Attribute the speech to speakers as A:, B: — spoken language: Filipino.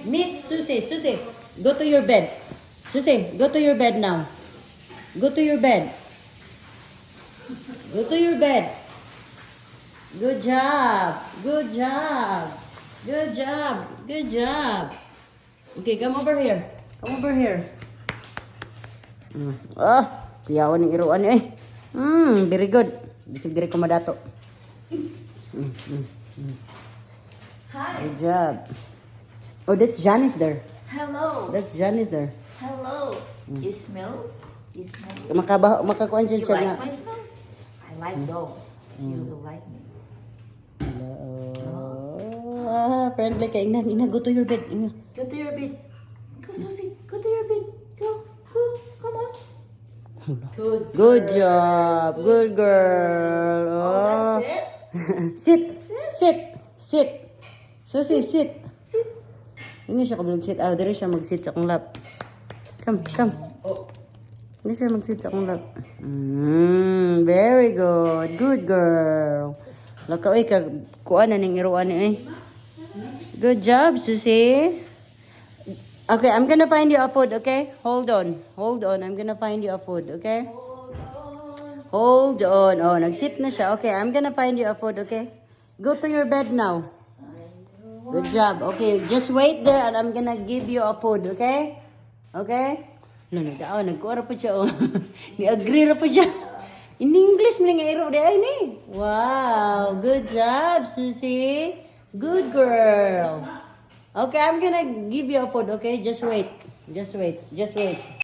A: Meet Susie. Susie, go to your bed. Susie, go to your bed now. Go to your bed. Go to your bed. Good job. Good job. Good job. Good job. Okay, come over here. Come over here. Tiyawan ni iruan eh. Very good. Bisig diri ko madato.
B: Hi.
A: Good job. Oh, that's Janice there.
B: Hello.
A: That's Janice there.
B: Hello. You smell? You smell?
A: Makakuan siya
B: You
A: siya
B: like
A: nga.
B: my smell? I like dogs. You will like me.
A: Friendly ka. Ina, go to your bed. Ina.
B: Go to your bed. Go, Susie. Go to your bed. Go. Go. Come on. Good.
A: Good job. Good girl.
B: Oh, that's it?
A: Sit.
B: That's it?
A: Sit. Sit. Susie, sit.
B: Sit.
A: Hindi siya kabilang sit. Diri siya mag-sit sa akong lap. Come, come.
B: Oh.
A: Hindi siya mag-sit sa akong lap. Very good. Good girl. Lakaw eh, kuha na ning iruan eh. Good job, Susie. Okay, I'm gonna find you a food, okay? Hold on. Hold on. I'm gonna find you a food, okay? Hold on. Oh, nag-sit na siya. Okay, I'm gonna find you a food, okay? Go to your bed now. Good job. Okay, just wait there and I'm gonna give you a food, okay? Okay? Nagkuha pa siya, oh. Ni-agree ra pa siya. In English, mo nga iro di ay ni. Wow, good job, Susie. Good girl. Okay, I'm gonna give you a food, okay? Just wait. Just wait. Just wait.